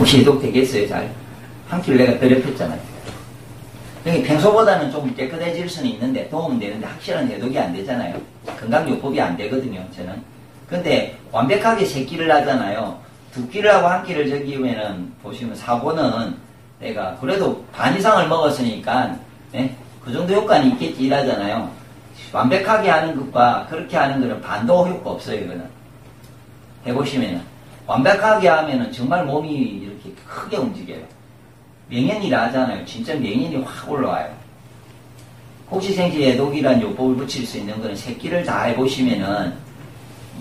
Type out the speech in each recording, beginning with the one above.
혹시 해독되겠어요? 잘? 한 끼를 내가 더럽혔잖아요. 그러니까 평소보다는 좀 깨끗해질 수는 있는데 도움은 되는데 확실한 해독이 안 되잖아요. 건강요법이 안 되거든요, 저는. 근데 완벽하게 세 끼를 하잖아요. 두 끼를 하고 한 끼를 저기면은 보시면 사고는 내가 그래도 반 이상을 먹었으니까 네? 그 정도 효과는 있겠지 이라잖아요. 완벽하게 하는 것과 그렇게 하는 거는 반도 효과 없어요. 이거는 해보시면은 완벽하게 하면은 정말 몸이 이렇게 크게 움직여요. 명현이라 하잖아요. 진짜 명현이 확 올라와요. 혹시생지 해독이란 요법을 붙일 수 있는 거는 세 끼를 다 해보시면은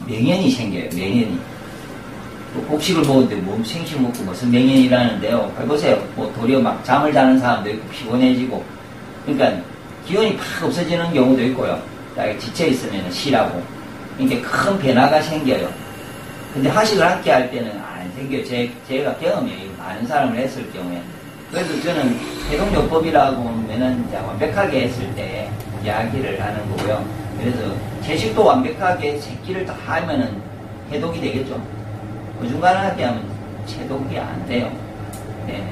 명현이 생겨요. 명현이. 곡식을 먹었는데 몸 생식 먹고 무슨 명현이라는데요. 해보세요. 뭐 도리어 막 잠을 자는 사람도 있고 피곤해지고 그러니까 기운이 팍 없어지는 경우도 있고요. 지쳐 있으면 쉬라고. 그러니까 큰 변화가 생겨요. 근데 하식을 함께 할 때는 안 생겨요. 제가 경험이에요. 많은 사람을 했을 경우에. 그래서 저는 해독요법이라고 하면은 완벽하게 했을 때 이야기를 하는 거고요. 그래서 채식도 완벽하게 세 끼를 다 하면은 해독이 되겠죠. 그 중간에 하게 하면 해독이 안 돼요. 네.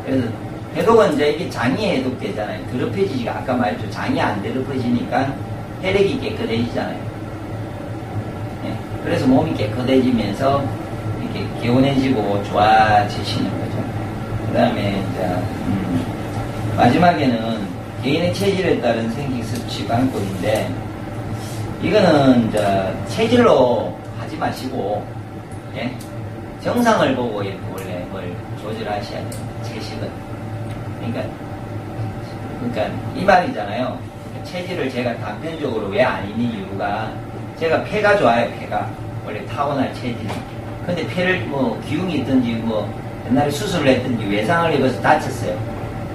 그래서 해독은 이제 이게 장이 해독되잖아요. 더럽혀지지가 아까 말했죠. 장이 안 더럽혀지니까 혈액이 깨끗해지잖아요. 네. 그래서 몸이 깨끗해지면서 이렇게 개운해지고 좋아지시는 거죠. 그 다음에 이제 마지막에는 개인의 체질에 따른 생식 습식 방법인데 이거는 이제 체질로 하지 마시고 예? 정상을 보고 이렇게 원래 뭘 조절하셔야 돼요. 채식은. 그러니까 이 말이잖아요. 체질을 제가 단편적으로 왜 아니니 이유가 제가 폐가 좋아요. 폐가 원래 타고날 체질이. 근데 폐를 뭐 기흉이 있든지 뭐 옛날에 수술을 했든지 외상을 입어서 다쳤어요.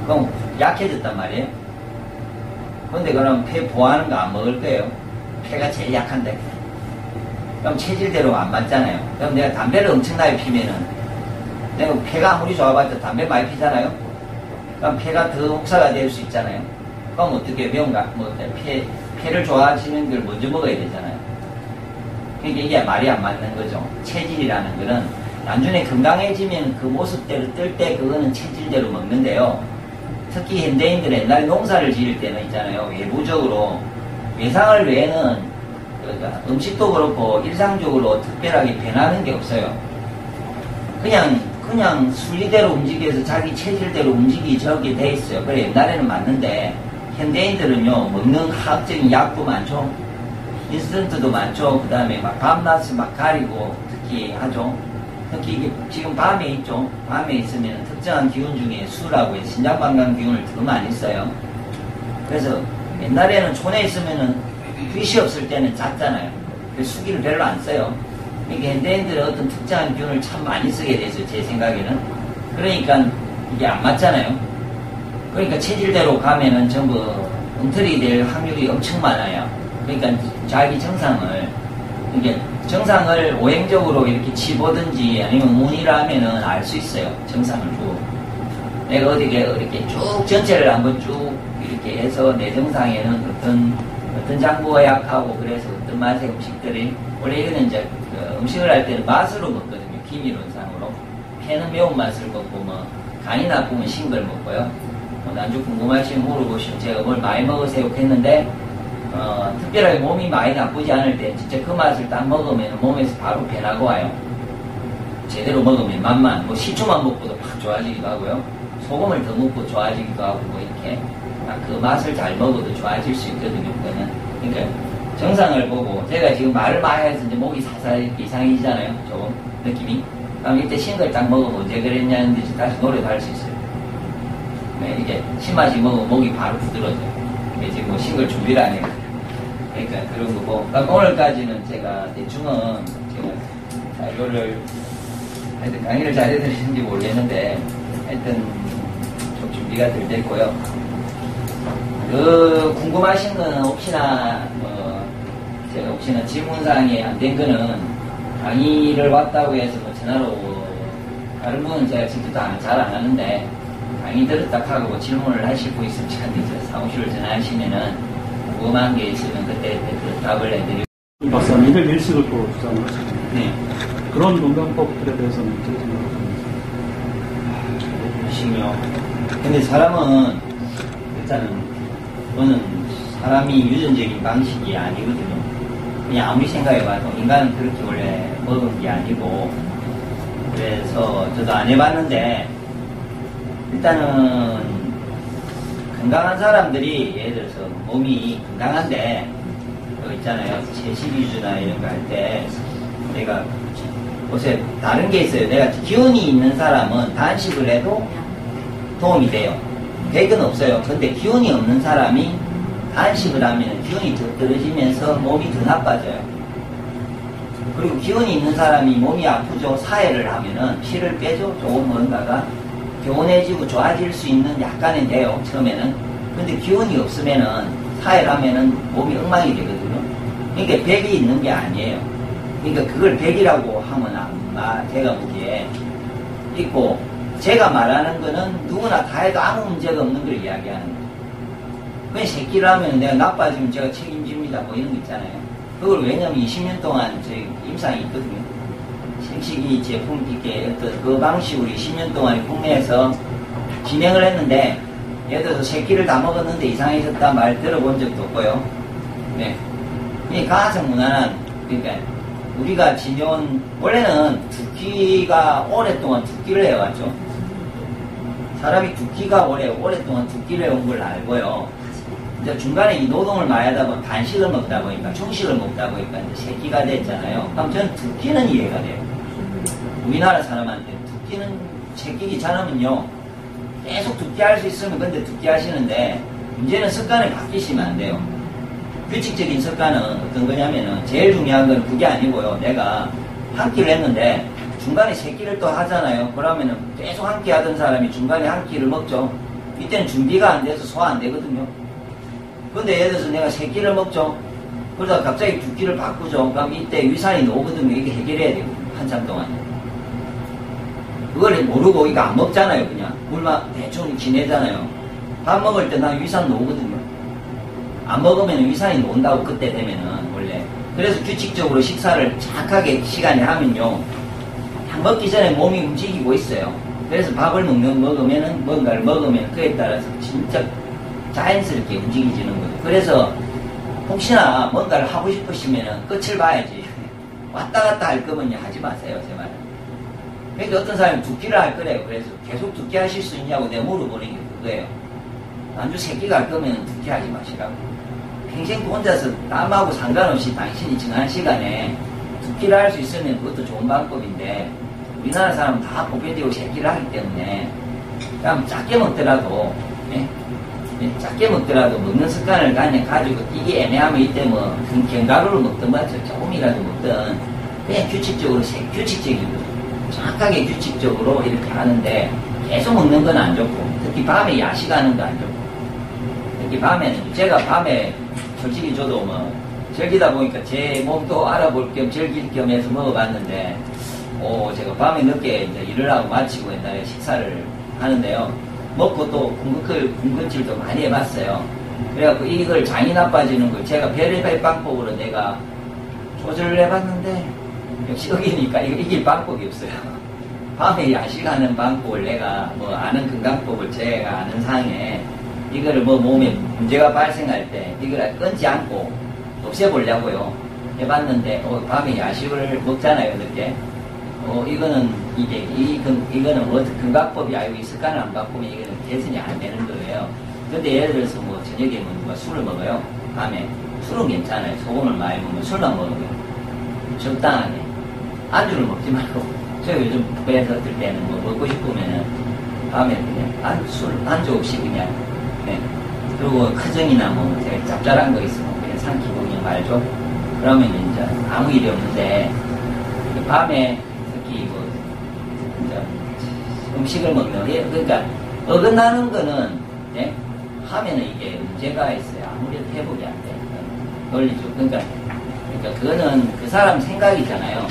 그럼 약해졌단 말이에요. 근데 그럼 폐 보호하는 거 안 먹을 거예요. 폐가 제일 약한데. 그럼 체질대로 안 맞잖아요. 그럼 내가 담배를 엄청나게 피면은 내가 폐가 아무리 좋아봤자 담배 많이 피잖아요. 그럼 폐가 더 혹사가 될 수 있잖아요. 그럼 어떻게 명각 폐를 좋아하시는 걸 먼저 먹어야 되잖아요. 그러니까 이게 말이 안 맞는 거죠. 체질이라는 거는 나중에 건강해지면 그 모습대로 뜰 때 그거는 체질대로 먹는데요. 특히 현대인들은 옛날에 농사를 지을 때는 있잖아요. 외부적으로 외상을 외에는 음식도 그렇고 일상적으로 특별하게 변하는 게 없어요. 그냥 순리대로 움직여서 자기 체질대로 움직이게 돼 있어요. 그래 옛날에는 맞는데 현대인들은요 먹는 화학적인 약도 많죠. 인스턴트도 많죠. 그 다음에 막 밤낮을 막 가리고 특히 하죠. 특히 이게 지금 밤에 있죠. 밤에 있으면 특정한 기운 중에 수라고 해서 신장방광 기운을 더 많이 써요. 그래서 옛날에는 촌에 있으면은 빛이 없을 때는 잤잖아요. 그래서 수기를 별로 안 써요. 이게 현대인들은 어떤 특정한 기운을 참 많이 쓰게 돼서 제 생각에는. 그러니까 이게 안 맞잖아요. 그러니까 체질대로 가면은 전부 엉터리 될 확률이 엄청 많아요. 그러니까 자기 정상을 오행적으로 이렇게 치보든지 아니면 문의를 하면은 알 수 있어요. 정상을 쭉. 내가 이렇게 쭉 전체를 한번 쭉 이렇게 해서 내 정상에는 어떤 장부가 약하고 그래서 어떤 맛의 음식들이 원래 이거는 이제 음식을 할 때는 맛으로 먹거든요. 기미론상으로. 폐는 매운맛을 먹고 뭐 간이 나쁘면 신 걸 먹고요. 나중에 궁금하시면 물어보시면 제가 뭘 많이 먹으세요 했는데 특별하게 몸이 많이 나쁘지 않을 때 진짜 그 맛을 딱 먹으면 몸에서 바로 변하고 와요. 제대로 먹으면 맛만 뭐 시초만 먹고도 팍 좋아지기도 하고요. 소금을 더 먹고 좋아지기도 하고 뭐 이렇게 그 맛을 잘 먹어도 좋아질 수 있거든요. 그러니까 정상을 보고 제가 지금 말을 많이 해서 이제 목이 살살 이상해지잖아요. 조금 느낌이. 그럼 이때 신걸 딱 먹으면 언제 그랬냐는 듯이 다시 노래도 할 수 있어요. 네, 이게 신맛이 먹으면 목이 바로 부드러워져요. 지금 뭐 신걸 준비를 안 해요. 그러니까 그런 거고. 그러니까 오늘까지는 제가 대충은 제가 이거를 하여튼 강의를 잘 해드리는지 모르겠는데 하여튼 좀 준비가 될 됐고요. 궁금하신 거는 혹시나 제가 혹시나 질문사항이 안 된 거는 강의를 왔다고 해서 뭐 전화로 다른 분은 제가 직접 잘 안 하는데 강의 들었다 하고 질문을 하실 분 있으면 저한테 사무실을 전화하시면은 궁금한 게 있으면 그때 그 답을 해드리고. 박사님, 이들 일식을 또 주장을 하시죠. 네. 그런 건강법들에 대해서는 어떻게 생각하십니까? 그것이며. 근데 사람은, 일단은, 그거는 사람이 유전적인 방식이 아니거든요. 그냥 아무리 생각해봐도 인간은 그렇게 원래 먹은 게 아니고, 그래서 저도 안 해봤는데, 일단은, 건강한 사람들이, 예를 들어서 몸이 건강한데, 그 있잖아요. 채식위주나 이런 거 할 때, 내가, 요새 다른 게 있어요. 내가 기운이 있는 사람은 단식을 해도 도움이 돼요. 100은 없어요. 근데 기운이 없는 사람이 단식을 하면 기운이 더 떨어지면서 몸이 더 나빠져요. 그리고 기운이 있는 사람이 몸이 아프죠. 사해를 하면은 피를 빼죠. 조금 뭔가가 개운해지고 좋아질 수 있는 약간은 돼요. 처음에는. 근데 기운이 없으면은 사해를 하면은 몸이 엉망이 되거든요. 그러니까 100이 있는 게 아니에요. 그러니까 그걸 100이라고 하면 제가 보기에 있고, 제가 말하는 거는 누구나 다 해도 아무 문제가 없는 걸 이야기하는 거예요. 그냥 새끼를 하면 내가 나빠지면 제가 책임집니다. 뭐 이런 거 있잖아요. 그걸 왜냐면 20년 동안 저희 임상이 있거든요. 생식이 제품 있게 어떤 그 방식으로 20년 동안 국내에서 진행을 했는데, 예를 들어서 새끼를 다 먹었는데 이상해졌다 말 들어본 적도 없고요. 네. 이 가장 무난한, 그러니까 우리가 지내온, 원래는 두끼가 오랫동안 두끼를 해왔죠. 사람이 두끼가 오랫동안 두끼를 해온 걸 알고요. 이제 중간에 이 노동을 많이 하다 보면 간식을 먹다 보니까, 중식을 먹다 보니까 이제 새끼가 됐잖아요. 그럼 저는 두끼는 이해가 돼요. 우리나라 사람한테 두끼는 새끼 귀찮으면요. 계속 두끼 할 수 있으면 근데 두끼 하시는데, 문제는 습관을 바뀌시면 안 돼요. 규칙적인 습관은 어떤 거냐면은 제일 중요한 건 그게 아니고요. 내가 한 끼를 했는데 중간에 세 끼를 또 하잖아요. 그러면은 계속 한 끼 하던 사람이 중간에 한 끼를 먹죠. 이때는 준비가 안 돼서 소화 안 되거든요. 근데 예를 들어서 내가 세 끼를 먹죠. 그러다가 갑자기 두 끼를 바꾸죠. 그럼 이때 위산이 나오거든요. 이게 해결해야 되거든요. 한참 동안. 그걸 모르고 이거 안 먹잖아요. 그냥 물만 대충 지내잖아요. 밥 먹을 때 난 위산 나오거든요. 안 먹으면 위산이 논다고 그때 되면은 원래. 그래서 규칙적으로 식사를 착하게 시간에 하면요. 먹기 전에 몸이 움직이고 있어요. 그래서 밥을 먹으면은 뭔가를 먹으면 그에 따라서 진짜 자연스럽게 움직이지는 거죠. 그래서 혹시나 뭔가를 하고 싶으시면은 끝을 봐야지. 왔다 갔다 할 거면 하지 마세요. 제 말은. 그러니까 어떤 사람이 두 끼를 할 거래요. 그래서 계속 두 끼 하실 수 있냐고 내가 물어보는 게 그거예요. 안주 세 끼가 할 거면 두 끼 하지 마시라고. 평생 혼자서 남하고 상관없이 당신이 정한 시간에 두 끼를 할 수 있으면 그것도 좋은 방법인데, 우리나라 사람은 다 보편적으로 세 끼를 하기 때문에 그냥 작게 먹더라도, 작게 먹더라도 먹는 습관을 그냥 가지고 이게 애매하면 이때 뭐 견과류를 먹든 말죠. 조금이라도 먹든 그냥 규칙적으로 규칙적이고 정확하게 규칙적으로 이렇게 하는데, 계속 먹는 건 안 좋고, 특히 밤에 야식하는 거 안 좋고. 특히 밤에는 제가 밤에 솔직히 저도 뭐 즐기다 보니까 제 몸도 알아볼 겸 즐길 겸 해서 먹어봤는데, 제가 밤에 늦게 이제 일을 하고 마치고 옛날에 식사를 하는데요. 먹고 또 군것질도 많이 해봤어요. 그래갖고 이걸 장이 나빠지는 걸 제가 별의별 방법으로 내가 조절을 해봤는데, 역시 여기니까 이거 이길 방법이 없어요. 밤에 야식하는 방법을 내가 뭐 아는 건강법을 제가 아는 상에 이거를 뭐 몸에 문제가 발생할 때 이걸 끊지 않고 없애보려고요. 해봤는데, 밤에 야식을 먹잖아요, 늦게. 이거는 이거는 뭐 건강법이 아니고 이 습관을 안 바꾸면 이거는 개선이 안 되는 거예요. 근데 예를 들어서 뭐 저녁에 뭐 누가 술을 먹어요. 밤에. 술은 괜찮아요. 소금을 많이 먹으면 술만 먹어요. 적당하게. 안주를 먹지 말고. 제가 요즘 배에서 어떨 때는 뭐 먹고 싶으면은 밤에 그냥 안주 없이 그냥, 그리고 커정이나 뭐 되게 짭짤한 거 있으면 그냥 삼키고 그냥 말죠. 그러면 이제 아무 일이 없는데, 밤에 특히 뭐 진짜 음식을 먹는, 그러니까 어긋나는 거는 하면은 이게 문제가 있어요. 아무래도 회복이 안 돼. 논리죠. 그러니까 그거는 그 사람 생각이잖아요.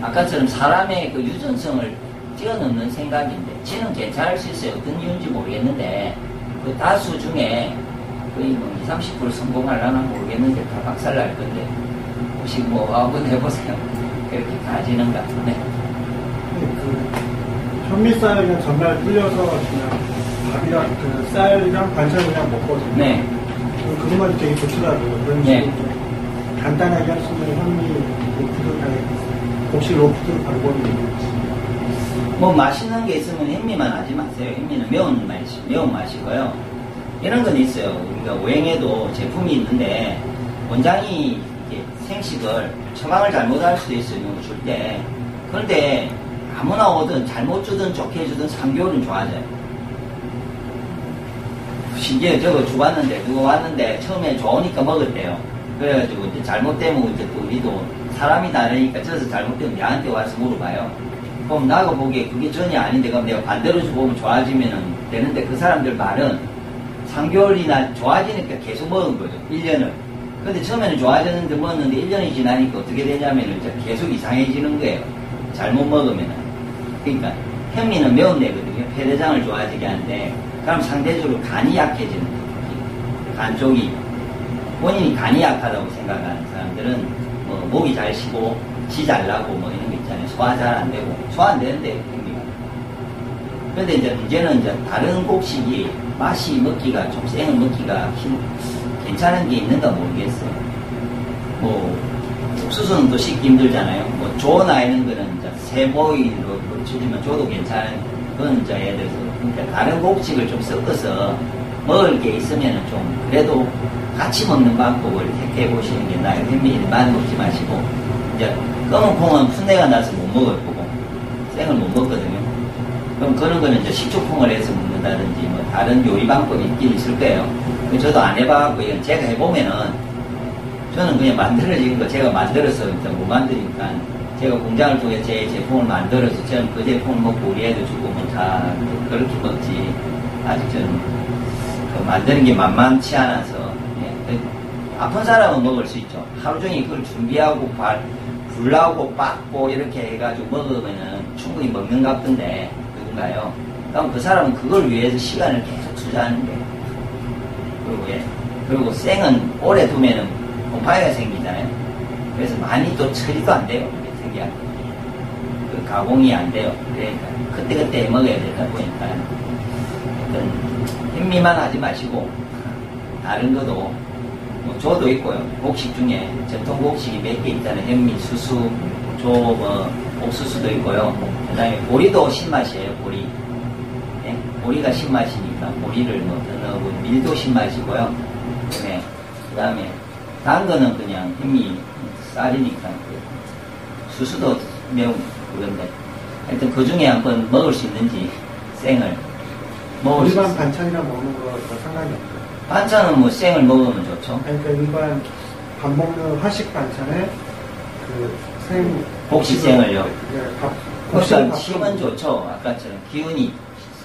아까처럼 사람의 그 유전성을 뛰어넘는 생각인데, 지는 괜찮을 수 있어요. 어떤 이유인지 모르겠는데, 그 다수 중에 거의 뭐 20, 30% 성공하려나 모르겠는데 다 박살날 건데, 혹시 뭐 한번 해보세요. 그렇게 가지는가. 네. 현미쌀을 그냥 전날 불려서 그냥 밥이랑 그 쌀이랑 반찬을 그냥 먹거든요. 네. 그거 맛이 되게 좋더라고요. 그런 네. 식으로 좀 간단하게 할 수 있는 현미 로프들, 곡식 로프들 방법이 있는지. 뭐 맛있는 게 있으면 현미만 하지 마세요. 현미는 매운 맛이고요. 이런 건 있어요. 우리가 오행에도 제품이 있는데 원장이 이렇게 생식을 처방을 잘못할 수도 있어요. 줄 때. 그런데 아무나 오든 잘못 주든 좋게 주든 3개월은 좋아져요. 신기해. 저거 주봤는데 누가 왔는데 처음에 좋으니까 먹었대요. 그래가지고 이제 잘못되면 이제 또 우리도 사람이 다르니까 저서 잘못되면 나한테 와서 물어봐요. 그럼 나가 보기에 그게 전혀 아닌데 그럼 내가 반대로 주보면 좋아지면 되는데 그 사람들 말은 3개월이나 좋아지니까 계속 먹은 거죠. 1년을. 근데 처음에는 좋아졌는데 먹었는데 1년이 지나니까 어떻게 되냐면 이제 계속 이상해지는 거예요. 잘못 먹으면. 그러니까 현미는 매운 데거든요. 폐대장을 좋아지게 하는데 그럼 상대적으로 간이 약해지는 거예요. 간 쪽이. 본인이 간이 약하다고 생각하는 사람들은 뭐 목이 잘 쉬고 지 잘 나고 뭐 이런 거 있잖아요. 소화 잘 안 되고. 소화 안 되는데 현미가. 그런데 이제 문제는 이제 다른 곡식이 맛이 먹기가 좀 생을 먹기가 괜찮은 게 있는가 모르겠어요. 뭐 옥수수는 또 씻기 힘들잖아요. 뭐 조 나이는 거는 이제 세보이로 치면 조도 괜찮은 그건 이제 예를 들어서 그러니까 다른 곡식을 좀 섞어서 먹을 게 있으면은 좀 그래도 같이 먹는 방법을 택해 보시는 게 나아요. 현미만 먹지 마시고 이제 검은 콩은 풋내가 나서 못 먹을 거고 생을 못 먹거든요. 그럼 그런 거는 이제 식초콩을 해서 먹는다든지 뭐 다른 요리 방법이 있긴 있을 거예요. 저도 안 해봐갖고 이건 제가 해보면은 저는 그냥 만들어진 거 제가 만들어서 이제 못 만드니까 제가 공장을 통해 제 제품을 만들어서 저는 그 제품을 먹고 우리 애들 주고 뭐 다 그렇게 먹지. 아직 저는 그 만드는 게 만만치 않아서 예. 아픈 사람은 먹을 수 있죠. 하루 종일 그걸 준비하고 불나고 빻고 이렇게 해가지고 먹으면은 충분히 먹는 것 같던데 누군가요? 그럼 그 사람은 그걸 위해서 시간을 계속 투자하는 거예요. 그리고 예. 그리고 생은 오래 두면은 곰팡이가 생기잖아요. 그래서 많이 또 처리도 안 돼요. 생기야. 그 가공이 안 돼요. 그러니까 그때그때 먹어야 되다 보니까 현미만 하지 마시고 다른 것도 뭐 조도 있고요. 곡식 중에 전통 곡식이 몇 개 있잖아요. 현미, 수수, 조, 뭐 옥수수도 있고요. 그 다음에 보리도 신맛이에요. 보리. 예? 보리가 신맛이니까 보리를 뭐 더 넣고 밀도 신맛이고요. 그 다음에 단 거는 그냥 현미 쌀이니까 수수도 매운 그건데 하여튼 그 중에 한번 먹을 수 있는지 생을 먹을 수 일반 반찬이랑 먹는 거랑 상관이 없어요. 반찬은 뭐 생을 먹으면 좋죠. 그러니까 일반 밥 먹는 화식 반찬에 그 생 곡식생을요. 네, 그러니까 힘은 좋죠. 아까처럼 기운이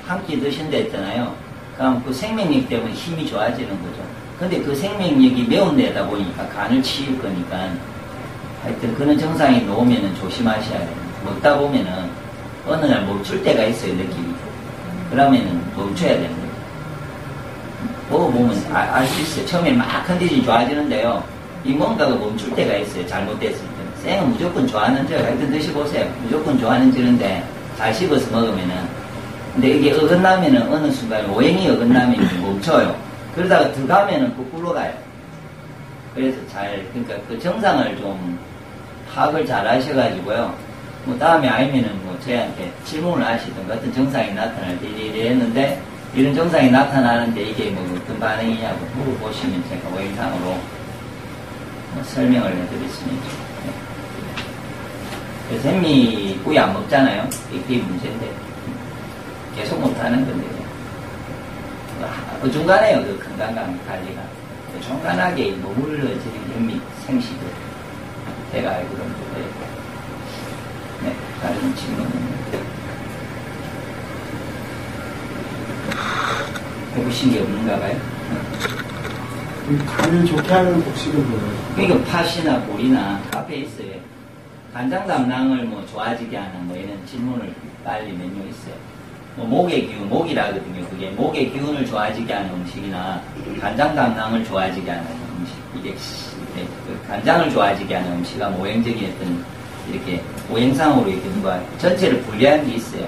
한 끼 드신다 했잖아요. 그럼 그 생명력 때문에 힘이 좋아지는 거죠. 근데 그 생명력이 매운 데다 보니까 간을 치울 거니까 하여튼 그런 증상이 나오면은 조심하셔야 돼요. 먹다 보면은 어느 날 멈출 때가 있어요, 느낌이. 그러면은 멈춰야 되는 거예요. 먹어보면 알 수 있어요. 처음에 막 컨디션이 좋아지는데요. 이 뭔가가 멈출 때가 있어요. 잘못됐을 때. 생은 무조건 좋아하는 줄 하여튼 드셔보세요. 무조건 좋아하는 줄인데 잘 씹어서 먹으면은. 근데 이게 어긋나면은 어느 순간 오행이 어긋나면 멈춰요. 그러다가 들어가면은 거꾸로 가요. 그래서 그러니까 그 정상을 좀 파악을 잘 하셔가지고요. 뭐 다음에 아니면은 뭐 저희한테 질문을 하시든가 어떤 정상이 나타날 때 이래 했는데 이런 정상이 나타나는데 이게 뭐 어떤 반응이냐고 물어보시면 제가 오행상으로 뭐 설명을 해드리겠습니다. 그래서 현미 구이 안 먹잖아요. 이게 문제인데 계속 못하는 건데요. 어중간해요. 그 건강 관리가 어중간하게 머물러지는 현미 생식을 제가 알기로는 네, 다른 질문은 해보신 게 없는가 봐요. 간을 좋게 하는 곡식은 뭐예요? 그러니까 팥이나 보리나 앞에 있어요. 간장 담낭을 뭐 좋아지게 하는 뭐 이런 질문을 빨리 메뉴 있어요. 뭐 목의 기운, 목이라거든요. 그게 목의 기운을 좋아지게 하는 음식이나 간장 담낭을 좋아지게 하는 음식. 이게 그 간장을 좋아지게 하는 음식과 오행적인 어떤 이렇게 오행상으로 이렇게 누가 전체를 분리한 게 있어요.